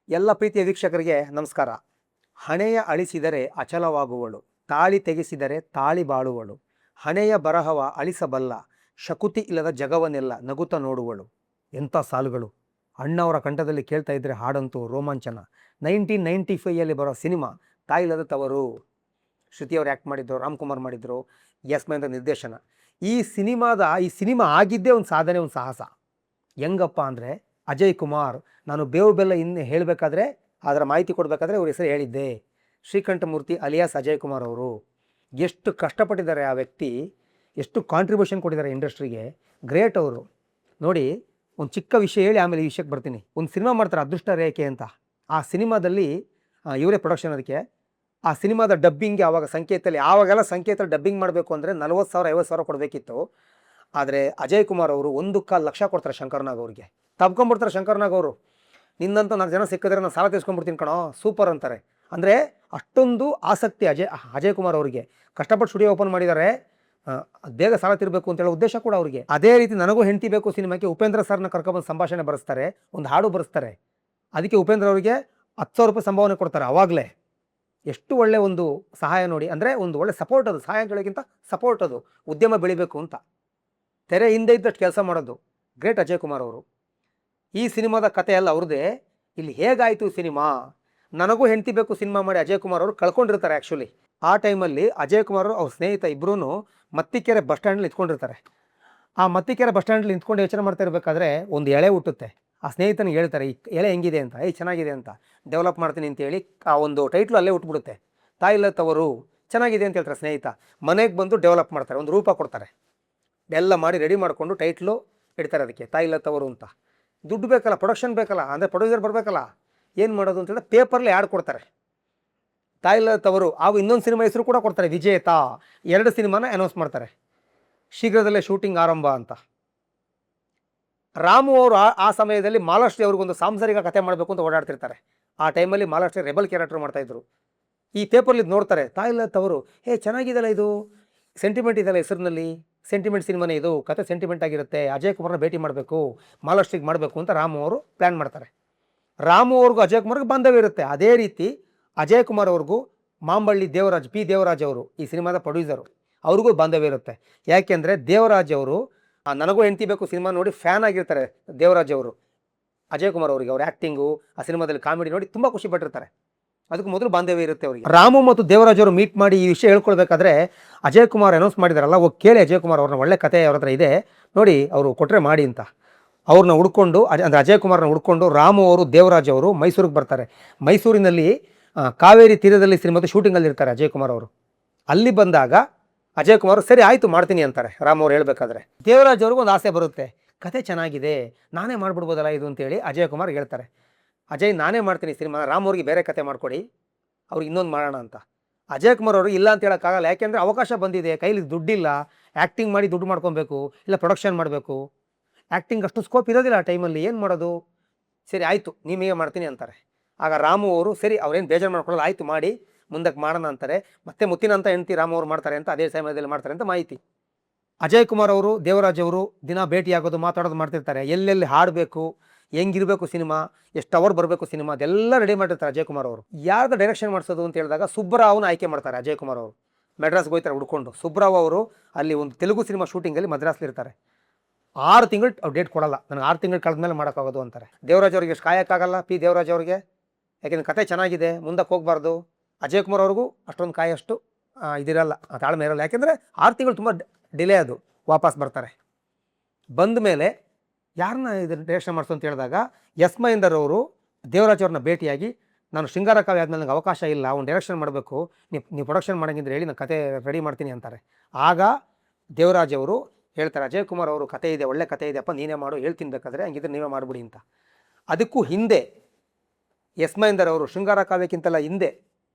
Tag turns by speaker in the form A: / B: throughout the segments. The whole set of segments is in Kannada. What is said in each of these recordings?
A: ಎಲ್ಲ ಪ್ರೀತಿಯ ವೀಕ್ಷಕರಿಗೆ ನಮಸ್ಕಾರ. ಹಣೆಯ ಅಳಿಸಿದರೆ ಅಚಲವಾಗುವಳು, ತಾಳಿ ತೆಗೆಸಿದರೆ ತಾಳಿ ಬಾಳುವಳು, ಹಣೆಯ ಬರಹವ ಅಳಿಸಬಲ್ಲ, ಶಕುತಿ ಇಲ್ಲದ ಜಗವನ್ನೆಲ್ಲ ನಗುತ್ತ ನೋಡುವಳು. ಎಂಥ ಸಾಲುಗಳು! ಅಣ್ಣವರ ಕಂಠದಲ್ಲಿ ಕೇಳ್ತಾ ಇದ್ದರೆ ಹಾಡಂತೂ ರೋಮಾಂಚನ. 1995ಯಲ್ಲಿ ಬರೋ ಸಿನಿಮಾ ತಾಯಿಲ್ಲದ ತವರು. ಶ್ರುತಿಯವರು ಆ್ಯಕ್ಟ್ ಮಾಡಿದ್ರು, ರಾಮ್ಕುಮಾರ್ ಮಾಡಿದ್ರು, ಎಸ್ ಮಹೇಂದ್ರ ನಿರ್ದೇಶನ. ಈ ಸಿನಿಮಾ ಆಗಿದ್ದೇ ಒಂದು ಸಾಧನೆ, ಒಂದು ಸಾಹಸ. ಹೆಂಗಪ್ಪ ಅಂದರೆ ಅಜಯ್ ಕುಮಾರ್. ನಾನು ಬೇವು ಬೆಲ್ಲ ಇನ್ನು ಹೇಳಬೇಕಾದ್ರೆ, ಅದರ ಮಾಹಿತಿ ಕೊಡಬೇಕಾದ್ರೆ ಅವ್ರ ಹೆಸರು ಹೇಳಿದ್ದೆ. ಶ್ರೀಕಂಠಮೂರ್ತಿ ಅಲಿಯಾಸ್ ಅಜಯ್ ಕುಮಾರ್ ಅವರು ಎಷ್ಟು ಕಷ್ಟಪಟ್ಟಿದ್ದಾರೆ. ಆ ವ್ಯಕ್ತಿ ಎಷ್ಟು ಕಾಂಟ್ರಿಬ್ಯೂಷನ್ ಕೊಟ್ಟಿದ್ದಾರೆ ಇಂಡಸ್ಟ್ರಿಗೆ. ಗ್ರೇಟ್ ಅವರು. ನೋಡಿ, ಒಂದು ಚಿಕ್ಕ ವಿಷಯ ಹೇಳಿ ಆಮೇಲೆ ಈ ವಿಷಯಕ್ಕೆ ಬರ್ತೀನಿ. ಒಂದು ಸಿನಿಮಾ ಮಾಡ್ತಾರೆ, ಅದೃಷ್ಟ ರೇಖೆ ಅಂತ. ಆ ಸಿನಿಮಾದಲ್ಲಿ ಇವರೇ ಪ್ರೊಡಕ್ಷನ್. ಅದಕ್ಕೆ ಆ ಸಿನಿಮಾದ ಡಬ್ಬಿಂಗ್ಗೆ ಆವಾಗೆಲ್ಲ ಸಂಕೇತದಲ್ಲಿ ಡಬ್ಬಿಂಗ್ ಮಾಡಬೇಕು ಅಂದರೆ 40,000 50,000 ಕೊಡಬೇಕಿತ್ತು. ಆದರೆ ಅಜಯ್ ಕುಮಾರ್ ಅವರು 1,25,00,000 ಕೊಡ್ತಾರೆ ಶಂಕರ್ನಾಗ್ ಅವ್ರಿಗೆ. ತಬ್ಕೊಂಡ್ಬಿಡ್ತಾರೆ ಶಂಕರ್ನಾಗ್ ಅವರು. ನಿನ್ನಂತೂ 4 ಜನ ಸಿಕ್ಕಿದ್ರೆ ನಾನು ಸಾಲ ತೀರ್ಸ್ಕೊಂಡ್ಬಿಡ್ತೀನಿ ಕಣೋ, ಸೂಪರ್ ಅಂತಾರೆ. ಅಂದರೆ ಅಷ್ಟೊಂದು ಆಸಕ್ತಿ ಅಜಯ್ ಕುಮಾರ್ ಅವರಿಗೆ. ಕಷ್ಟಪಟ್ಟು ಸ್ಟುಡಿಯೋ ಓಪನ್ ಮಾಡಿದ್ದಾರೆ, ಬೇಗ ಸಾಲ ತೀರಬೇಕು ಅಂತ ಹೇಳೋ ಉದ್ದೇಶ ಕೂಡ ಅವರಿಗೆ. ಅದೇ ರೀತಿ ನನಗೂ ಹೆಂಡತಿ ಬೇಕು ಸಿನಿಮಾಕ್ಕೆ ಉಪೇಂದ್ರ ಸರ್ನ ಕರ್ಕೊಬಂದು ಸಂಭಾಷಣೆ ಬರೆಸ್ತಾರೆ, ಒಂದು ಹಾಡು ಬರೆಸ್ತಾರೆ. ಅದಕ್ಕೆ ಉಪೇಂದ್ರ ಅವರಿಗೆ 10,000 ರೂಪಾಯಿ ಸಂಭಾವನೆ ಕೊಡ್ತಾರೆ. ಆವಾಗಲೇ ಎಷ್ಟು ಒಳ್ಳೆ ಒಂದು ಸಹಾಯ ನೋಡಿ. ಅಂದರೆ ಒಂದು ಒಳ್ಳೆ ಸಪೋರ್ಟ್ ಅದು, ಸಹಾಯ ಕೇಳೋಕ್ಕಿಂತ ಸಪೋರ್ಟ್ ಅದು, ಉದ್ಯಮ ಬೆಳಿಬೇಕು ಅಂತ. ತೆರೆ ಹಿಂದೆ ಇದ್ದಷ್ಟು ಕೆಲಸ ಮಾಡೋದು. ಗ್ರೇಟ್ ಅಜಯ್ ಕುಮಾರ್ ಅವರು. ಈ ಸಿನಿಮಾದ ಕತೆ ಎಲ್ಲ ಅವ್ರದ್ದೇ. ಇಲ್ಲಿ ಹೇಗಾಯಿತು ಸಿನಿಮಾ? ನನಗೂ ಹೆಂಡತಿ ಬೇಕು ಸಿನಿಮಾ ಮಾಡಿ ಅಜಯ್ ಕುಮಾರ್ ಅವರು ಕಳ್ಕೊಂಡಿರ್ತಾರೆ. ಆ್ಯಕ್ಚುಲಿ ಆ ಟೈಮಲ್ಲಿ ಅಜಯ್ ಕುಮಾರ್ ಅವ್ರ ಸ್ನೇಹಿತ ಇಬ್ಬರೂ ಮತ್ತಿಕೆರೆ ಬಸ್ ಸ್ಟ್ಯಾಂಡಲ್ಲಿ ನಿಂತ್ಕೊಂಡಿರ್ತಾರೆ. ಆ ಮತ್ತಿಕೆರೆ ಬಸ್ ಸ್ಟ್ಯಾಂಡಲ್ಲಿ ನಿಂತ್ಕೊಂಡು ಯೋಚನೆ ಮಾಡ್ತಾ ಇರಬೇಕಾದ್ರೆ ಒಂದು ಎಳೆ ಹುಟ್ಟುತ್ತೆ. ಆ ಸ್ನೇಹಿತನಿಗೆ ಹೇಳ್ತಾರೆ, ಈ ಎಳೆ ಹೆಂಗಿದೆ ಅಂತ. ಚೆನ್ನಾಗಿದೆ ಅಂತ, ಡೆವಲಪ್ ಮಾಡ್ತೀನಿ ಅಂತೇಳಿ ಆ ಒಂದು ಟೈಟ್ಲು ಅಲ್ಲೇ ಹುಟ್ಬಿಡುತ್ತೆ. ತಾಯಿಲ್ಲತ್ತವರು ಚೆನ್ನಾಗಿದೆ ಅಂತ ಹೇಳ್ತಾರೆ ಸ್ನೇಹಿತ. ಮನೆಗೆ ಬಂದು ಡೆವಲಪ್ ಮಾಡ್ತಾರೆ, ಒಂದು ರೂಪ ಕೊಡ್ತಾರೆ. ಎಲ್ಲ ಮಾಡಿ ರೆಡಿ ಮಾಡಿಕೊಂಡು ಟೈಟ್ಲು ಇಡ್ತಾರೆ ಅದಕ್ಕೆ, ತಾಯಿಲ್ಲತ್ತವರು ಅಂತ. ದುಡ್ಡು ಬೇಕಲ್ಲ, ಪ್ರೊಡಕ್ಷನ್ ಬೇಕಲ್ಲ, ಅಂದರೆ ಪ್ರೊಡ್ಯೂಸರ್ ಬರಬೇಕಲ್ಲ. ಏನು ಮಾಡೋದು ಅಂತ ಹೇಳಿದ್ರೆ ಪೇಪರ್ಲಿ ಆ್ಯಡ್ ಕೊಡ್ತಾರೆ, ತಾಯಿಲ್ಲತ್ತವರು. ಆಗ ಇನ್ನೊಂದು ಸಿನಿಮಾ ಹೆಸರು ಕೂಡ ಕೊಡ್ತಾರೆ, ವಿಜೇತ. 2 ಸಿನಿಮಾನ ಅನೌನ್ಸ್ ಮಾಡ್ತಾರೆ, ಶೀಘ್ರದಲ್ಲೇ ಶೂಟಿಂಗ್ ಆರಂಭ ಅಂತ. ರಾಮು ಅವರು ಆ ಸಮಯದಲ್ಲಿ ಮಾಲಾಶ್ರೀ ಅವ್ರಿಗೊಂದು ಸಾಂಸಾರಿಕ ಕಥೆ ಮಾಡಬೇಕು ಅಂತ ಓಡಾಡ್ತಿರ್ತಾರೆ. ಆ ಟೈಮಲ್ಲಿ ಮಾಲಾಶ್ರೀ ರೆಬಲ್ ಕ್ಯಾರೆಕ್ಟರ್ ಮಾಡ್ತಾಯಿದ್ರು. ಈ ಪೇಪರ್ಲಿ ನೋಡ್ತಾರೆ, ತಾಯಿಲ್ಲತ್ತವರು, ಚೆನ್ನಾಗಿದೆಲ್ಲ ಇದು, ಸೆಂಟಿಮೆಂಟ್ ಇದೆಲ್ಲ ಹೆಸರಿನಲ್ಲಿ, ಸೆಂಟಿಮೆಂಟ್ ಸಿನಿಮಾನೇ ಇದು, ಕತೆ ಸೆಂಟಿಮೆಂಟ್ ಆಗಿರುತ್ತೆ, ಅಜಯ್ ಕುಮಾರ್ನ ಭೇಟಿ ಮಾಡಬೇಕು, ಮಾಲಾಶ್ರೀಗೆ ಮಾಡಬೇಕು ಅಂತ ರಾಮು ಅವರು ಪ್ಲ್ಯಾನ್ ಮಾಡ್ತಾರೆ. ರಾಮು ಅವ್ರಿಗೂ ಅಜಯ್ ಕುಮಾರ್ಗೆ ಬಾಂಧವ್ಯ ಇರುತ್ತೆ. ಅದೇ ರೀತಿ ಅಜಯ್ ಕುಮಾರ್ ಅವ್ರಿಗೂ ಮಾಂಬಳ್ಳಿ ದೇವರಾಜ್ ಅವರು ಈ ಸಿನಿಮಾದ ಪ್ರೊಡ್ಯೂಸರು, ಅವ್ರಿಗೂ ಬಾಂಧವ್ಯ ಇರುತ್ತೆ. ಯಾಕೆಂದರೆ ದೇವರಾಜ್ ಅವರು ನನಗೂ ಹೆಂಡತಿ ಬೇಕು ಸಿನಿಮಾ ನೋಡಿ ಫ್ಯಾನ್ ಆಗಿರ್ತಾರೆ. ದೇವರಾಜ್ ಅವರು ಅಜಯ್ ಕುಮಾರ್ ಅವರಿಗೆ, ಅವ್ರ ಆ್ಯಕ್ಟಿಂಗು, ಆ ಸಿನಿಮಾದಲ್ಲಿ ಕಾಮಿಡಿ ನೋಡಿ ತುಂಬ ಖುಷಿ ಪಟ್ಟಿರ್ತಾರೆ. ಅದಕ್ಕೆ ಮೊದಲು ಬಾಂಧವ್ಯ ಇರುತ್ತೆ ಅವರಿಗೆ. ರಾಮು ಮತ್ತು ದೇವರಾಜ್ ಅವರು ಮೀಟ್ ಮಾಡಿ ಈ ವಿಷಯ ಹೇಳ್ಕೊಳ್ಬೇಕಾದ್ರೆ ಅಜಯ್ ಕುಮಾರ್ ಅನೌನ್ಸ್ ಮಾಡಿದಾರಲ್ಲ, ಹೋಗಿ ಕೇಳಿ ಅಜಯ್ ಕುಮಾರ್ ಅವ್ರನ್ನ, ಒಳ್ಳೆ ಕತೆ ಅವ್ರ ಹತ್ರ ಇದೆ ನೋಡಿ, ಅವರು ಕೊಟ್ಟರೆ ಮಾಡಿ ಅಂತ. ಅವ್ರನ್ನ ಹುಡ್ಕೊಂಡು, ಅಂದರೆ ಅಜಯ್ ಕುಮಾರ್ನ ಹುಡ್ಕೊಂಡು ರಾಮು ಅವರು ದೇವರಾಜ್ ಅವರು ಮೈಸೂರಿಗೆ ಬರ್ತಾರೆ. ಮೈಸೂರಿನಲ್ಲಿ ಕಾವೇರಿ ತೀರದಲ್ಲಿ ಸಿನಿಮಾದ ಶೂಟಿಂಗಲ್ಲಿ ಇರ್ತಾರೆ ಅಜಯ್ ಕುಮಾರ್ ಅವರು. ಅಲ್ಲಿ ಬಂದಾಗ ಅಜಯ್ ಕುಮಾರ್ ಸರಿ ಆಯಿತು ಮಾಡ್ತೀನಿ ಅಂತಾರೆ. ರಾಮು ಅವ್ರು ಹೇಳ್ಬೇಕಾದ್ರೆ ದೇವರಾಜ್ ಅವ್ರಿಗೂ ಒಂದು ಆಸೆ ಬರುತ್ತೆ, ಕತೆ ಚೆನ್ನಾಗಿದೆ, ನಾನೇ ಮಾಡಿಬಿಡ್ಬೋದಲ್ಲ ಇದು ಅಂತೇಳಿ ಅಜಯ್ ಕುಮಾರ್ ಹೇಳ್ತಾರೆ. ಅಜಯ್ ನಾನೇ ಮಾಡ್ತೀನಿ ಸಿನಿಮಾ, ರಾಮ್ ಅವ್ರಿಗೆ ಬೇರೆ ಕತೆ ಮಾಡಿಕೊಡಿ, ಅವ್ರಿಗೆ ಇನ್ನೊಂದು ಮಾಡೋಣ ಅಂತ. ಅಜಯ್ ಕುಮಾರ್ ಅವರು ಇಲ್ಲ ಅಂತ ಹೇಳೋಕ್ಕಾಗಲ್ಲ. ಯಾಕೆಂದರೆ ಅವಕಾಶ ಬಂದಿದೆ, ಕೈಲಿ ದುಡ್ಡಿಲ್ಲ, ಆ್ಯಕ್ಟಿಂಗ್ ಮಾಡಿ ದುಡ್ಡು ಮಾಡ್ಕೊಬೇಕು, ಇಲ್ಲ ಪ್ರೊಡಕ್ಷನ್ ಮಾಡಬೇಕು. ಆ್ಯಕ್ಟಿಂಗ್ ಅಷ್ಟು ಸ್ಕೋಪ್ ಇರೋದಿಲ್ಲ ಆ ಟೈಮಲ್ಲಿ. ಏನು ಮಾಡೋದು? ಸರಿ ಆಯಿತು ನಿಮಗೆ ಮಾಡ್ತೀನಿ ಅಂತಾರೆ. ಆಗ ರಾಮು ಅವರು ಸರಿ, ಅವ್ರೇನು ಬೇಜಾರು ಮಾಡ್ಕೊಳ್ಳಲ್ಲ, ಆಯಿತು ಮಾಡಿ ಮುಂದಕ್ಕೆ ಮಾಡೋಣ ಅಂತಾರೆ. ಮತ್ತೆ ಮುತ್ತಿನಂತ ಹೆಂಡ್ತಿ ರಾಮು ಅವರು ಮಾಡ್ತಾರೆ ಅಂತ, ಅದೇ ಸಮಯದಲ್ಲಿ ಮಾಡ್ತಾರೆ ಅಂತ ಮಾಹಿತಿ. ಅಜಯ್ ಕುಮಾರ್ ಅವರು ದೇವರಾಜ್ ಅವರು ದಿನ ಭೇಟಿಯಾಗೋದು, ಮಾತಾಡೋದು ಮಾಡ್ತಿರ್ತಾರೆ. ಎಲ್ಲೆಲ್ಲಿ ಹಾಡಬೇಕು, ಹೆಂಗಿರಬೇಕು ಸಿನಿಮಾ, ಎಷ್ಟು ಅವರ್ ಬರಬೇಕು ಸಿನಿಮಾ, ಅದೆಲ್ಲ ರೆಡಿ ಮಾಡಿರ್ತಾರೆ ಅಜಯ್ ಕುಮಾರ್ ಅವರು. ಯಾರ್ದು ಡೈರೆಕ್ಷನ್ ಮಾಡಿಸೋದು ಅಂತ ಹೇಳಿದಾಗ ಸುಬ್ಬರಾವ್ನ ಆಯ್ಕೆ ಮಾಡ್ತಾರೆ ಅಜಯ್ ಕುಮಾರ್ ಅವರು. ಮೆಡ್ರಾಸ್ಗೆ ಹೋಗ್ತಾರೆ ಹುಡ್ಕೊಂಡು. ಸುಬ್ಬರಾವ್ ಅವರು ಅಲ್ಲಿ ಒಂದು ತೆಲುಗು ಸಿನಿಮಾ ಶೂಟಿಂಗಲ್ಲಿ ಮದ್ರಾಸ್ಲಿರ್ತಾರೆ. 6 ತಿಂಗಳು ಅವ್ರು ಡೇಟ್ ಕೊಡಲ್ಲ, ನನಗೆ 6 ತಿಂಗಳು ಕಳೆದ ಮೇಲೆ ಮಾಡೋಕ್ಕಾಗೋದು ಅಂತಾರೆ. ದೇವರಾಜ್ ಅವರಿಗೆ ಎಷ್ಟು ಕಾಯೋಕ್ಕಾಗಲ್ಲ, ದೇವರಾಜ್ ಅವ್ರಿಗೆ, ಯಾಕೆಂದರೆ ಕತೆ ಚೆನ್ನಾಗಿದೆ, ಮುಂದಕ್ಕೆ ಹೋಗಬಾರ್ದು. ಅಜಯ್ ಕುಮಾರ್ ಅವ್ರಿಗೂ ಅಷ್ಟೊಂದು ಕಾಯೋಷ್ಟು ಇದಿರಲ್ಲ, ತಾಳ್ಮೆ ಇರಲ್ಲ. ಯಾಕೆಂದರೆ 6 ತಿಂಗಳು ತುಂಬ ಡಿಲೇ. ಅದು ವಾಪಸ್ ಬರ್ತಾರೆ. ಬಂದ ಮೇಲೆ ಯಾರನ್ನ ಇದನ್ನು ಡೈರೆಕ್ಷನ್ ಮಾಡಿಸು ಅಂತ ಹೇಳಿದಾಗ ಎಸ್ ಮಹೇಂದರ್ ಅವರು ದೇವರಾಜ್ ಅವ್ರನ್ನ ಭೇಟಿಯಾಗಿ, ನಾನು ಶೃಂಗಾರ ಕಾವ್ಯ ಆದಮೇಲೆ ನನಗೆ ಅವಕಾಶ ಇಲ್ಲ, ಅವ್ನು ಡೈರೆಕ್ಷನ್ ಮಾಡಬೇಕು, ನೀವು ಪ್ರೊಡಕ್ಷನ್ ಮಾಡೋಂಗಿದ್ರೆ ಹೇಳಿ, ನಾನು ಕತೆ ರೆಡಿ ಮಾಡ್ತೀನಿ ಅಂತಾರೆ. ಆಗ ದೇವರಾಜ್ ಅವರು ಹೇಳ್ತಾರೆ, ಅಜಯ್ ಕುಮಾರ್ ಅವರು ಕತೆ ಇದೆ, ಒಳ್ಳೆ ಕತೆ ಇದೆಯಪ್ಪ, ನೀನೇ ಮಾಡು, ಹೇಳ್ತೀನಿ ಬೇಕಾದರೆ, ಹಂಗಿದ್ರೆ ನೀವೇ ಮಾಡಿಬಿಡಿ ಅಂತ. ಅದಕ್ಕೂ ಹಿಂದೆ ಎಸ್ ಮಹೇಂದರ್ ಅವರು ಶೃಂಗಾರ ಕಾವ್ಯಕ್ಕಿಂತಲ್ಲ ಹಿಂದೆ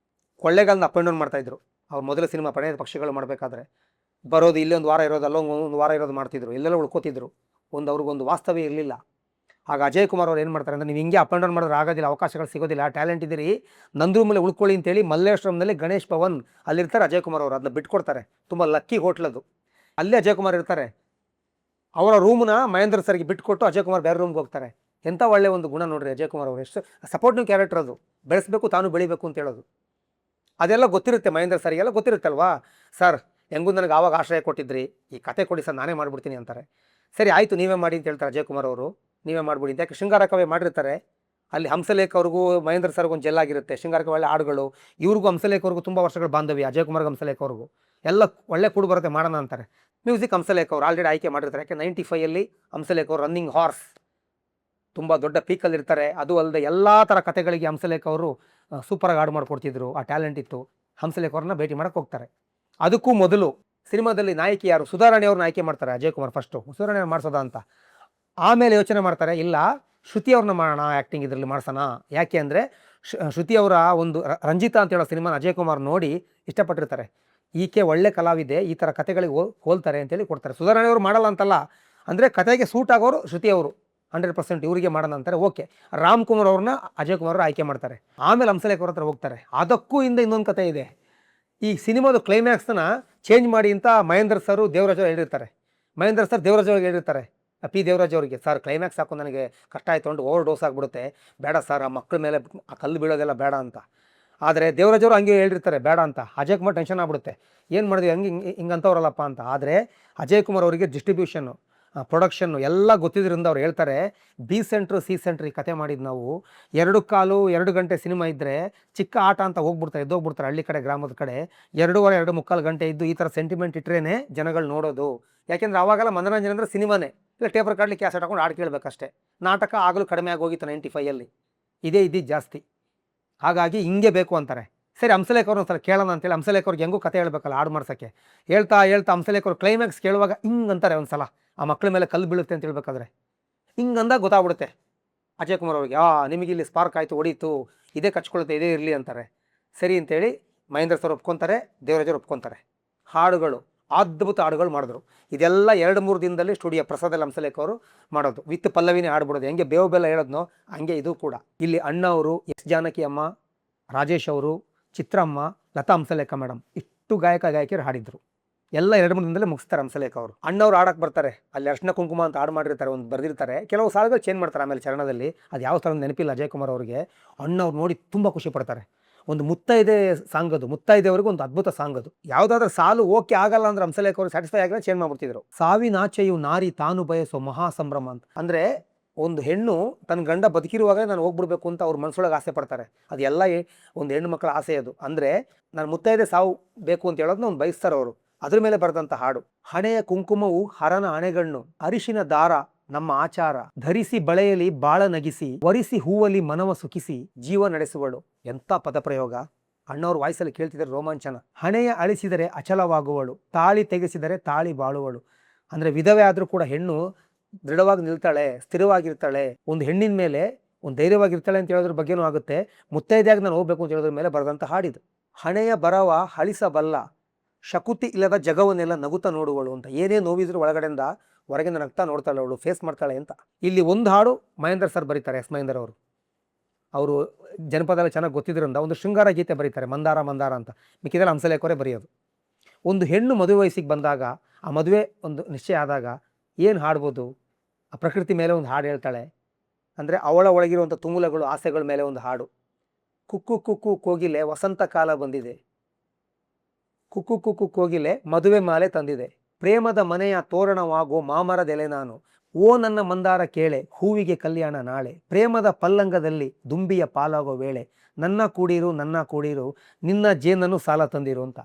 A: ಕೊಳ್ಳೇಗಾಲನ ಅಪ್ ಆ್ಯಂಡ್ ಡೌನ್ ಮಾಡ್ತಾಯಿದ್ರು. ಅವ್ರು ಮೊದಲ ಸಿನಿಮಾ ಪ್ರಣಯದ ಪಕ್ಷಿಗಳು ಮಾಡಬೇಕಾದ್ರೆ ಬರೋದು, ಇಲ್ಲೇ ಒಂದು ವಾರ ಇರೋದು, ಅಲ್ಲೊಂದು ವಾರ ಇರೋದು ಮಾಡ್ತಿದ್ರು, ಎಲ್ಲೆಲ್ಲ ಉಳ್ಕೋತಿದ್ರು. ಅವ್ರಿಗೊಂದು ವಾಸ್ತವ್ಯ ಇರಲಿಲ್ಲ. ಆಗ ಅಜಯ್ ಕುಮಾರ್ ಅವ್ರು ಏನು ಮಾಡ್ತಾರೆ ಅಂದರೆ, ನೀವು ಹಿಂಗೆ ಅಪ್ ಆ್ಯಂಡ್ ಡೌನ್ ಮಾಡಿದ್ರೆ ಆಗೋದಿಲ್ಲ, ಅವಕಾಶಗಳು ಸಿಗೋದಿಲ್ಲ, ಟ್ಯಾಲೆಂಟ್ ಇದ್ದೀರಿ, ನಂದ್ರ ಮೇಲೆ ಉಳ್ಕೊಳ್ಳಿ ಅಂತೇಳಿ ಮಲ್ಲೇಶ್ವರಂನಲ್ಲಿ ಗಣೇಶ್ ಭವನ್ ಅಲ್ಲಿರ್ತಾರೆ ಅಜಯ್ ಕುಮಾರ್ ಅವರು. ಅದನ್ನ ಬಿಟ್ಕೊಡ್ತಾರೆ. ತುಂಬ ಲಕ್ಕಿ ಹೋಟ್ಲದು. ಅಲ್ಲೇ ಅಜಯ್ ಕುಮಾರ್ ಇರ್ತಾರೆ. ಅವರ ರೂಮ್ನ ಮಹೇಂದ್ರ ಸರ್ಗೆ ಬಿಟ್ಕೊಟ್ಟು ಅಜಯ್ ಕುಮಾರ್ ಬೇರೆ ರೂಮ್ಗೆ ಹೋಗ್ತಾರೆ. ಎಂಥ ಒಳ್ಳೆ ಒಂದು ಗುಣ ನೋಡ್ರಿ ಅಜಯ್ ಕುಮಾರ್ ಅವರು, ಎಷ್ಟು ಸಪೋರ್ಟಿವ್ ಕ್ಯಾರೆಕ್ಟರ್ ಅದು, ಬೆಳೆಸಬೇಕು ತಾನು ಬೆಳಿಬೇಕು ಅಂತ ಹೇಳೋದು. ಅದೆಲ್ಲ ಗೊತ್ತಿರುತ್ತೆ ಮಹೇಂದ್ರ ಸರ್ಗೆಲ್ಲ ಗೊತ್ತಿರುತ್ತಲ್ವಾ. ಸರ್ ಹೆಂಗೂ ನನಗೆ ಆವಾಗ ಆಶ್ರಯ ಕೊಟ್ಟಿದ್ರಿ, ಈ ಕತೆ ಕೊಡಿ ಸರ್ ನಾನೇ ಮಾಡಿಬಿಡ್ತೀನಿ ಅಂತಾರೆ. ಸರಿ ಆಯಿತು ನೀವೇ ಮಾಡಿ ಅಂತ ಹೇಳ್ತಾರೆ ಅಜಯ್ ಕುಮಾರ್ ಅವರು, ನೀವೇ ಮಾಡಿಬಿಡಿ ಅಂತ. ಯಾಕೆ ಶೃಂಗಾರ ಕಾವ್ಯ ಮಾಡಿರ್ತಾರೆ, ಅಲ್ಲಿ ಹಂಸಲೇಖ ಅವ್ರಿಗೂ ಮಹೇಂದ್ರ ಸರ್ಗೂ ಒಂದು ಜೆಲ್ಲಾಗಿರುತ್ತೆ. ಶೃಂಗಾರ ಕಾವ್ಯ ಒಳ್ಳೆ ಹಾಡುಗಳು, ಇವ್ರಿಗೂ ಹಂಸಲೇಖ ಅವ್ರಿಗೂ ತುಂಬ ವರ್ಷಗಳ ಬಾಂಧವ್ಯ, ಅಜಯ್ ಕುಮಾರ್ಗೆ ಹಂಸಲೇಖ ಅವ್ರಿಗೂ ಎಲ್ಲ ಒಳ್ಳೆ ಕೂಡು ಬರುತ್ತೆ ಮಾಡೋಣ ಅಂತಾರೆ. ಮ್ಯೂಸಿಕ್ ಹಂಸಲೇಖ ಅವರು ಆಲ್ರೆಡಿ ಆಯ್ಕೆ ಮಾಡಿರ್ತಾರೆ. ಯಾಕೆ 95 ಹಂಸಲೇಖ ಅವರು ರನ್ನಿಂಗ್ ಹಾರ್ಸ್ ತುಂಬ ದೊಡ್ಡ ಪೀಕಲ್ಲಿರ್ತಾರೆ. ಅದು ಅಲ್ಲದೆ ಎಲ್ಲ ಥರ ಕತೆಗಳಿಗೆ ಹಂಸಲೇಖ ಅವರು ಸೂಪರಾಗಿ ಹಾಡು ಮಾಡಿಕೊಡ್ತಿದ್ರು, ಆ ಟ್ಯಾಲೆಂಟ್ ಇತ್ತು. ಹಂಸಲೇಖ ಅವ್ರನ್ನ ಭೇಟಿ ಮಾಡಕ್ಕೆ ಹೋಗ್ತಾರೆ. ಅದಕ್ಕೂ ಮೊದಲು ಸಿನಿಮಾದಲ್ಲಿ ನಾಯಕಿ ಯಾರು, ಸುಧಾರಾಣಿ ಅವ್ರನ್ನ ಆಯ್ಕೆ ಮಾಡ್ತಾರೆ ಅಜಯ್ ಕುಮಾರ್. ಫಸ್ಟು ಸುಧಾರಾಣಿ ಅವ್ರು ಮಾಡಿಸೋದ ಅಂತ, ಆಮೇಲೆ ಯೋಚನೆ ಮಾಡ್ತಾರೆ, ಇಲ್ಲ ಶ್ರುತಿ ಅವ್ರನ್ನ ಮಾಡೋಣ ಆ್ಯಕ್ಟಿಂಗ್ ಇದರಲ್ಲಿ ಮಾಡ್ಸೋಣ. ಯಾಕೆ ಅಂದರೆ ಶ್ರುತಿ ಅವರ ಒಂದು ರಂಜಿತಾ ಅಂತ ಹೇಳೋ ಸಿನಿಮಾನ ಅಜಯ್ ಕುಮಾರ್ ನೋಡಿ ಇಷ್ಟಪಟ್ಟಿರ್ತಾರೆ. ಈಕೆ ಒಳ್ಳೆ ಕಲಾವಿದೆ, ಈ ಥರ ಕತೆಗಳಿಗೆ ಹೋಲ್ತಾರೆ ಅಂತೇಳಿ ಕೊಡ್ತಾರೆ. ಸುಧಾರಾಣಿ ಅವರು ಮಾಡಲ್ಲ ಅಂತಲ್ಲ, ಅಂದರೆ ಕತೆಗೆ ಸೂಟ್ ಆಗೋರು ಶ್ರುತಿ ಅವರು 100% ಇವರಿಗೆ ಮಾಡೋಣ ಅಂತಾರೆ. ಓಕೆ, ರಾಮ್ ಕುಮಾರ್ ಅವ್ರನ್ನ ಅಜಯ್ ಕುಮಾರ್ ಅವರು ಆಯ್ಕೆ ಮಾಡ್ತಾರೆ. ಆಮೇಲೆ ಹಂಸಲೇಖ ಅವ್ರ ಹತ್ರ ಹೋಗ್ತಾರೆ. ಅದಕ್ಕೂ ಹಿಂದೆ ಇನ್ನೊಂದು ಕತೆ ಇದೆ. ಈ ಸಿನಿಮಾದ ಕ್ಲೈಮ್ಯಾಕ್ಸ್ನ ಚೇಂಜ್ ಮಾಡಿ ಅಂತ ಮಹೇಂದ್ರ ಸರ್ ದೇವರಾಜ್ ಅವ್ರು ಹೇಳಿರ್ತಾರೆ. ಮಹೇಂದ್ರ ಸರ್ ದೇವರಾಜ್ ಅವ್ರಿಗೆ ಹೇಳಿರ್ತಾರೆ, ಪಿ ದೇವರಾಜ್ ಅವರಿಗೆ, ಸರ್ ಕ್ಲೈಮ್ಯಾಕ್ಸ್ ಸಾಕು ನನಗೆ ಕಷ್ಟ ಆಯಿತು ಅಂಡು ಓವರ್ ಡೋಸ್ ಆಗಿಬಿಡುತ್ತೆ, ಬೇಡ ಸರ್ ಆ ಮಕ್ಕಳ ಮೇಲೆ ಆ ಕಲ್ಲು ಬೀಳೋದೆಲ್ಲ ಬೇಡ ಅಂತ. ಆದರೆ ದೇವರಾಜ್ ಅವರು ಹಂಗೆ ಹೇಳಿರ್ತಾರೆ ಬೇಡ ಅಂತ. ಅಜಯ್ ಕುಮಾರ್ ಟೆನ್ಷನ್ ಆಗ್ಬಿಡುತ್ತೆ, ಏನು ಮಾಡಿದ್ವಿ ಹಿಂಗಂತವ್ರಲ್ಲಪ್ಪ ಅಂತ. ಆದರೆ ಅಜಯ್ ಕುಮಾರ್ ಅವರಿಗೆ ಡಿಸ್ಟ್ರಿಬ್ಯೂಷನ್ನು ಪ್ರೊಡಕ್ಷನ್ನು ಎಲ್ಲ ಗೊತ್ತಿದ್ರಿಂದ ಅವ್ರು ಹೇಳ್ತಾರೆ, ಬಿ ಸೆಂಟ್ರ್ ಸಿ ಸೆಂಟ್ರ್ ಈ ಕತೆ ಮಾಡಿದ್ದು ನಾವು 2 ಗಂಟೆ ಸಿನಿಮಾ ಇದ್ದರೆ ಚಿಕ್ಕ ಆಟ ಅಂತ ಹೋಗ್ಬಿಡ್ತಾರೆ, ಎದ್ದೋಗ್ಬಿಡ್ತಾರೆ ಹಳ್ಳಿ ಕಡೆ ಗ್ರಾಮದ ಕಡೆ. 2.5 ಗಂಟೆ ಇದ್ದು ಈ ಥರ ಸೆಂಟಿಮೆಂಟ್ ಇಟ್ಟರೆ ಜನಗಳು ನೋಡೋದು. ಯಾಕೆಂದರೆ ಆವಾಗೆಲ್ಲ ಮನೋರಂಜನೆ ಅಂದರೆ ಸಿನಿಮಾನೇ, ಇಲ್ಲ ಟೇಪರ್ ಕಾಡ್ಲಿ ಕ್ಯಾಸೆಟ್ ಹಾಕೊಂಡು ಹಾಡು ಕೇಳಬೇಕಷ್ಟೇ. ನಾಟಕ ಆಗಲೂ ಕಡಿಮೆ ಆಗೋಗಿತ್ತು 95 ಇದೇ ಇದ್ದಿದ್ದು ಜಾಸ್ತಿ. ಹಾಗಾಗಿ ಹಿಂಗೆ ಬೇಕು ಅಂತಾರೆ. ಸರಿ ಹಂಸಲೇಖ ಅವ್ರನ್ನ ಒಂದ್ಸಲ ಕೇಳೋಣ ಅಂತೇಳಿ ಹಂಸಲೇಖ ಅವ್ರಿಗೆ ಹೆಂಗೂ ಕತೆ ಹೇಳ್ಬೇಕಲ್ಲ ಹಾಡು ಮಾಡ್ಸೋಕ್ಕೆ, ಹೇಳ್ತಾ ಹಂಸಲೇಖ ಅವ್ರು ಕ್ಲೈಮ್ಯಾಕ್ಸ್ ಕೇಳುವಾಗ ಹಿಂಗೆ ಅಂತಾರೆ ಒಂದ್ಸಲ, ಆ ಮಕ್ಕಳ ಮೇಲೆ ಕಲ್ಲು ಬೀಳುತ್ತೆ ಅಂತ ಹೇಳ್ಬೇಕಾದ್ರೆ ಹಿಂಗಂದಾಗ ಗೊತ್ತಾಗ್ಬಿಡುತ್ತೆ ಅಜಯ್ ಕುಮಾರ್ ಅವ್ರಿಗೆ, ನಿಮಗೆ ಇಲ್ಲಿ ಸ್ಪಾರ್ಕ್ ಆಯಿತು, ಹೊಡೀತು, ಇದೇ ಕಚ್ಕೊಳುತ್ತೆ, ಇದೇ ಇರಲಿ ಅಂತಾರೆ. ಸರಿ ಅಂತೇಳಿ ಮಹೇಂದ್ರ ಸರ್ ಒಪ್ಕೊತಾರೆ, ದೇವರಾಜ್ ಅವ್ರು ಒಪ್ಕೊತಾರೆ. ಹಾಡುಗಳು ಅದ್ಭುತ ಹಾಡುಗಳು ಮಾಡಿದ್ರು. ಇದೆಲ್ಲ 2-3 ದಿನದಲ್ಲಿ ಸ್ಟುಡಿಯೋ ಪ್ರಸಾದಲ್ಲಿ ಹಂಸಲೇಖ ಅವರು ಮಾಡೋದು, ವಿತ್ ಪಲ್ಲವಿನೇ ಹಾಡ್ಬಿಡೋದು. ಹೆಂಗೆ ಬೇವು ಬೆಲ್ಲ ಹೇಳೋದ್ನೋ ಹಂಗೆ ಇದು ಕೂಡ. ಇಲ್ಲಿ ಅಣ್ಣ ಅವರು, ಎಸ್ ಜಾನಕಿ ಅಮ್ಮ, ರಾಜೇಶ್ ಅವರು, ಚಿತ್ರಮ್ಮ, ಲತಾ ಹಂಸಲೇಖ ಮೇಡಮ್, ಇಷ್ಟು ಗಾಯಕಿಯರು ಹಾಡಿದ್ರು. ಎಲ್ಲ 2-3 ದಿನದಲ್ಲೇ ಮುಗಿಸ್ತಾರೆ ಹಂಸಲೇಖ ಅವರು. ಅಣ್ಣವ್ರು ಆಡಕ್ಕೆ ಬರ್ತಾರೆ, ಅಲ್ಲಿ ಅರ್ಶಿನ ಕುಂಕುಮ ಅಂತ ಹಾಡು ಮಾಡಿರ್ತಾರೆ, ಒಂದು ಬರೆದಿರ್ತಾರೆ, ಕೆಲವು ಸಾಲುಗಳು ಚೇಂಜ್ ಮಾಡ್ತಾರೆ ಆಮೇಲೆ ಚರಣದಲ್ಲಿ, ಅದು ಯಾವ ಥರ ನೆನಪಿಲ್ಲ ಅಜಯ್ ಕುಮಾರ್ ಅವರಿಗೆ. ಅಣ್ಣವ್ರು ನೋಡಿ ತುಂಬ ಖುಷಿ ಪಡ್ತಾರೆ. ಒಂದು ಮುತ್ತೈದೆ ಸಾಂಗ್ ಅದು, ಮುತ್ತೈದೆವರೆಗೂ ಒಂದು ಅದ್ಭುತ ಸಾಂಗ್ ಅದು. ಯಾವುದಾದ್ರೂ ಸಾಲು ಓಕೆ ಆಗಲ್ಲ ಅಂದ್ರೆ ಹಂಸಲೇಖ ಅವರು ಸ್ಯಾಟಿಸ್ಫೈ ಆಗಿಲ್ಲ ಚೇಂಜ್ ಮಾಡ್ಬಿಡ್ತಿದ್ರು. ಸಾವಿನಾಚೆಯು ನಾರಿ ತಾನು ಬಯಸೋ ಮಹಾ ಸಂಭ್ರಮ ಅಂತ. ಅಂದರೆ ಒಂದು ಹೆಣ್ಣು ತನ್ನ ಗಂಡ ಬದುಕಿರುವಾಗ ನಾನು ಹೋಗ್ಬಿಡ್ಬೇಕು ಅಂತ ಅವ್ರ ಮನಸ್ಸೊಳಗೆ ಆಸೆ ಪಡ್ತಾರೆ. ಅದು ಎಲ್ಲ ಒಂದು ಹೆಣ್ಣು ಮಕ್ಕಳ ಆಸೆ ಅದು. ಅಂದರೆ ನಾನು ಮುತ್ತೈದೆ ಸಾವು ಬೇಕು ಅಂತ ಹೇಳೋದನ್ನ ಒಂದು ಬಯಸ್ತಾರೆ ಅವರು. ಅದ್ರ ಮೇಲೆ ಬರೆದಂಥ ಹಾಡು. ಹಣೆಯ ಕುಂಕುಮವು ಹರನ ಹಣೆಗಣ್ಣು, ಅರಿಶಿನ ದಾರ ನಮ್ಮ ಆಚಾರ, ಧರಿಸಿ ಬಳೆಯಲಿ ಬಾಳ ನಗಿಸಿ, ವರಿಸಿ ಹೂವಲಿ ಮನವ ಸುಖಿಸಿ, ಜೀವ ನಡೆಸುವಳು. ಎಂಥ ಪದಪ್ರಯೋಗ! ಅಣ್ಣವ್ರ ವಾಯ್ಸಲ್ಲಿ ಕೇಳ್ತಿದ್ದಾರೆ ರೋಮಾಂಚನ. ಹಣೆಯ ಅಳಿಸಿದರೆ ಅಚಲವಾಗುವಳು, ತಾಳಿ ತೆಗೆಸಿದರೆ ತಾಳಿ ಬಾಳುವಳು. ಅಂದರೆ ವಿಧವೆ ಆದರೂ ಕೂಡ ಹೆಣ್ಣು ದೃಢವಾಗಿ ನಿಲ್ತಾಳೆ, ಸ್ಥಿರವಾಗಿರ್ತಾಳೆ. ಒಂದು ಹೆಣ್ಣಿನ ಮೇಲೆ ಒಂದು ಧೈರ್ಯವಾಗಿರ್ತಾಳೆ ಅಂತ ಹೇಳೋದ್ರ ಬಗ್ಗೆನೂ ಆಗುತ್ತೆ. ಮುತ್ತೈದೆಯಾಗಿ ನಾನು ಹೋಗ್ಬೇಕು ಅಂತ ಹೇಳೋದ್ರ ಮೇಲೆ ಬರೆದಂಥ ಹಾಡಿದು. ಹಣೆಯ ಬರವ ಹಳಿಸಬಲ್ಲ, ಶಕುತಿ ಇಲ್ಲದ ಜಗವನ್ನೆಲ್ಲ ನಗುತ್ತಾ ನೋಡುವಳು ಅಂತ. ಏನೇ ನೋವಿದ್ರು ಒಳಗಡೆಯಿಂದ ಹೊರಗಿಂದ ನಗ್ತಾ ನೋಡ್ತಾಳೆ ಅವಳು, ಫೇಸ್ ಮಾಡ್ತಾಳೆ ಅಂತ. ಇಲ್ಲಿ ಒಂದು ಹಾಡು ಮಹೇಂದ್ರ ಸರ್ ಬರೀತಾರೆ, ಎಸ್ ಮಹೇಂದ್ರ ಅವರು ಜನಪದ ಎಲ್ಲ ಚೆನ್ನಾಗಿ ಗೊತ್ತಿದ್ರಿಂದ ಒಂದು ಶೃಂಗಾರ ಗೀತೆ ಬರೀತಾರೆ, ಮಂದಾರ ಮಂದಾರ ಅಂತ. ಮಿಕ್ಕಿದೆಲ್ಲ ಹಂಸಲೇಖರೇ ಬರೆಯೋದು. ಒಂದು ಹೆಣ್ಣು ಮದುವೆ ವಯಸ್ಸಿಗೆ ಬಂದಾಗ, ಆ ಮದುವೆ ಒಂದು ನಿಶ್ಚಯ ಆದಾಗ ಏನು ಹಾಡ್ಬೋದು? ಆ ಪ್ರಕೃತಿ ಮೇಲೆ ಒಂದು ಹಾಡು ಹೇಳ್ತಾಳೆ. ಅಂದರೆ ಅವಳ ಒಳಗಿರುವಂಥ ತುಮುಲಗಳು, ಆಸೆಗಳ ಮೇಲೆ ಒಂದು ಹಾಡು. ಕುಕ್ಕು ಕುಕ್ಕು ಕೋಗಿಲೆ ವಸಂತ ಕಾಲ ಬಂದಿದೆ, ಕುಕ್ಕು ಕುಕ್ಕು ಕೋಗಿಲೆ ಮದುವೆ ಮಾಲೆ ತಂದಿದೆ, ಪ್ರೇಮದ ಮನೆಯ ತೋರಣವಾಗೋ ಮಾಮರದೆಲೆ ನಾನು, ಓ ನನ್ನ ಮಂದಾರ ಕೇಳೆ ಹೂವಿಗೆ ಕಲ್ಯಾಣ ನಾಳೆ, ಪ್ರೇಮದ ಪಲ್ಲಂಗದಲ್ಲಿ ದುಂಬಿಯ ಪಾಲಾಗೋ ವೇಳೆ, ನನ್ನ ಕೂಡಿರು ನಿನ್ನ ಜೇನನ್ನು ಸಾಲ ತಂದಿರು ಅಂತ.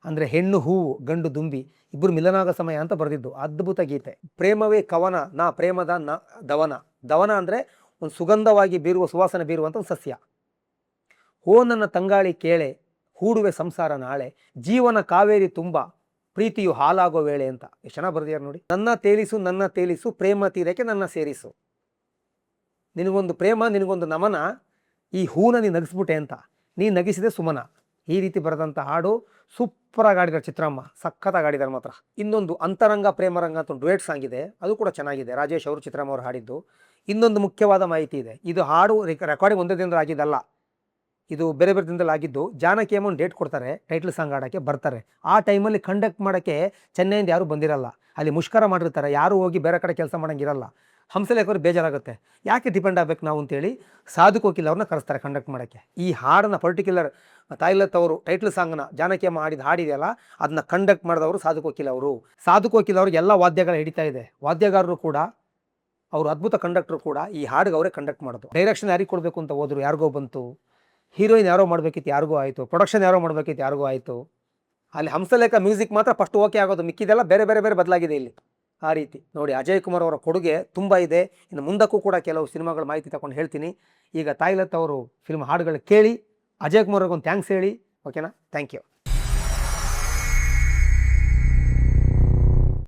A: ಅಂದರೆ ಹೆಣ್ಣು ಹೂವು, ಗಂಡು ದುಂಬಿ, ಇಬ್ಬರು ಮಿಲನಾಗ ಸಮಯ ಅಂತ ಬರೆದಿದ್ದು ಅದ್ಭುತ ಗೀತೆ. ಪ್ರೇಮವೇ ಕವನ ನಾ ಪ್ರೇಮದ ದವನ. ದವನ ಅಂದರೆ ಒಂದು ಸುಗಂಧವಾಗಿ ಬೀರುವ, ಸುವಾಸನೆ ಬೀರುವಂಥ ಒಂದು ಸಸ್ಯ. ಓ ನನ್ನ ತಂಗಾಳಿ ಕೇಳೆ ಹೂಡುವೆ ಸಂಸಾರ ನಾಳೆ, ಜೀವನ ಕಾವೇರಿ ತುಂಬ ಪ್ರೀತಿಯು ಹಾಲಾಗೋ ವೇಳೆ ಅಂತ. ಎಷ್ಟು ಚೆನ್ನಾಗಿ ಬರೆದಿದ್ದಾರೆ ನೋಡಿ. ನನ್ನ ತೇಲಿಸು ಪ್ರೇಮ ತೀರಕ್ಕೆ ನನ್ನ ಸೇರಿಸು. ನಿನಗೊಂದು ಪ್ರೇಮ, ನಿನಗೊಂದು ನಮನ, ಈ ಹೂನ ನೀನು ನಗಿಸ್ಬಿಟ್ಟೆ ಅಂತ, ನೀ ನಗಿಸಿದೆ ಸುಮನ. ಈ ರೀತಿ ಬರೆದಂಥ ಹಾಡು ಸೂಪರಾಗಿ ಆಡಿದ್ದಾರೆ ಚಿತ್ರಮ್ಮ, ಸಖತ್ತಾಗಿ ಆಡಿದ್ದಾರೆ ಮಾತ್ರ. ಇನ್ನೊಂದು ಅಂತರಂಗ ಪ್ರೇಮರಂಗ ಅಂತ ಒಂದು ಡುಯೆಟ್ ಸಾಂಗ್ ಇದೆ, ಅದು ಕೂಡ ಚೆನ್ನಾಗಿದೆ, ರಾಜೇಶ್ ಅವರು ಚಿತ್ರಮ್ಮ ಅವರು ಹಾಡಿದ್ದು. ಇನ್ನೊಂದು ಮುಖ್ಯವಾದ ಮಾಹಿತಿ ಇದೆ, ಇದು ಹಾಡು ರೆಕಾರ್ಡಿಂಗ್ ಒಂದೇ ದಿನದಲ್ಲಿ ಆಗಿದ್ದಲ್ಲ, ಇದು ಬೇರೆ ಬೇರೆ ದಿನದಲ್ಲಿ ಆಗಿದ್ದು. ಜಾನಕಿ ಅಮ್ಮ ಒಂದು ಡೇಟ್ ಕೊಡ್ತಾರೆ, ಟೈಟ್ಲ್ ಸಾಂಗ್ ಆಡೋಕ್ಕೆ ಬರ್ತಾರೆ. ಆ ಟೈಮಲ್ಲಿ ಕಂಡಕ್ಟ್ ಮಾಡೋಕ್ಕೆ ಚೆನ್ನೈಯಿಂದ ಯಾರೂ ಬಂದಿರಲ್ಲ, ಅಲ್ಲಿ ಮುಷ್ಕರ ಮಾಡಿರ್ತಾರೆ, ಯಾರೂ ಹೋಗಿ ಬೇರೆ ಕಡೆ ಕೆಲಸ ಮಾಡೋಂಗಿರಲ್ಲ. ಹಂಸಲೇಖ ಅವ್ರಿಗೆ ಬೇಜಾರಾಗುತ್ತೆ, ಯಾಕೆ ಡಿಪೆಂಡ್ ಆಗಬೇಕು ನಾವು ಅಂತೇಳಿ ಸಾಧು ಕೋಕಿಲ್ ಅವ್ರನ್ನ ಕರೆಸ್ತಾರೆ ಕಂಡಕ್ಟ್ ಮಾಡೋಕ್ಕೆ. ಈ ಹಾಡನ್ನು ಪರ್ಟಿಕ್ಯುಲರ್ ತಾಯಿಲತ್ ಅವರು ಟೈಟ್ಲ್ ಸಾಂಗ್ನ ಜಾನಕಿ ಅಮ್ಮ ಹಾಡಿದೆಯಲ್ಲ, ಅದನ್ನ ಕಂಡಕ್ಟ್ ಮಾಡಿದವರು ಸಾಧು ಕೋಕಿಲ್ ಅವರು. ಸಾಧು ಕೋಕಿಲ್ ಅವ್ರಿಗೆ ಎಲ್ಲ ವಾದ್ಯಗಳು ಹಿಡಿತಾ ಇದೆ, ವಾದ್ಯಗಾರರು ಕೂಡ, ಅವರು ಅದ್ಭುತ ಕಂಡಕ್ಟರ್ ಕೂಡ. ಈ ಹಾಡಿಗೆ ಅವರೇ ಕಂಡಕ್ಟ್ ಮಾಡೋದು. ಡೈರೆಕ್ಷನ್ ಯಾರಿಗೆ ಕೊಡಬೇಕು ಅಂತ ಹೋದ್ರು, ಯಾರಿಗೋ ಬಂತು. ಹೀರೋಯಿನ್ ಯಾರೋ ಮಾಡಬೇಕಿತ್ತು, ಯಾರಿಗೂ ಆಯಿತು. ಪ್ರೊಡಕ್ಷನ್ ಯಾರೋ ಮಾಡಬೇಕಿತ್ತು, ಯಾರಿಗೂ ಆಯಿತು. ಅಲ್ಲಿ ಹಂಸಲೇಖ ಮ್ಯೂಸಿಕ್ ಮಾತ್ರ ಫಸ್ಟ್ ಓಕೆ ಆಗೋದು, ಮಿಕ್ಕಿದೆಲ್ಲ ಬೇರೆ ಬೇರೆ ಬೇರೆ ಬದಲಾಗಿದೆ ಇಲ್ಲಿ. ಆ ರೀತಿ ನೋಡಿ, ಅಜಯ್ ಕುಮಾರ್ ಅವರ ಕೊಡುಗೆ ತುಂಬ ಇದೆ. ಇನ್ನು ಮುಂದಕ್ಕೂ ಕೂಡ ಕೆಲವು ಸಿನಿಮಾಗಳ ಮಾಹಿತಿ ತಗೊಂಡು ಹೇಳ್ತೀನಿ. ಈಗ ತಾಯಿಲತ್ ಅವರು ಫಿಲ್ಮ್ ಹಾಡುಗಳು ಕೇಳಿ, ಅಜಯ್ ಕುಮಾರ್ ಅವ್ರಿಗೊಂದು ಥ್ಯಾಂಕ್ಸ್ ಹೇಳಿ. ಓಕೆನಾ? Thank you.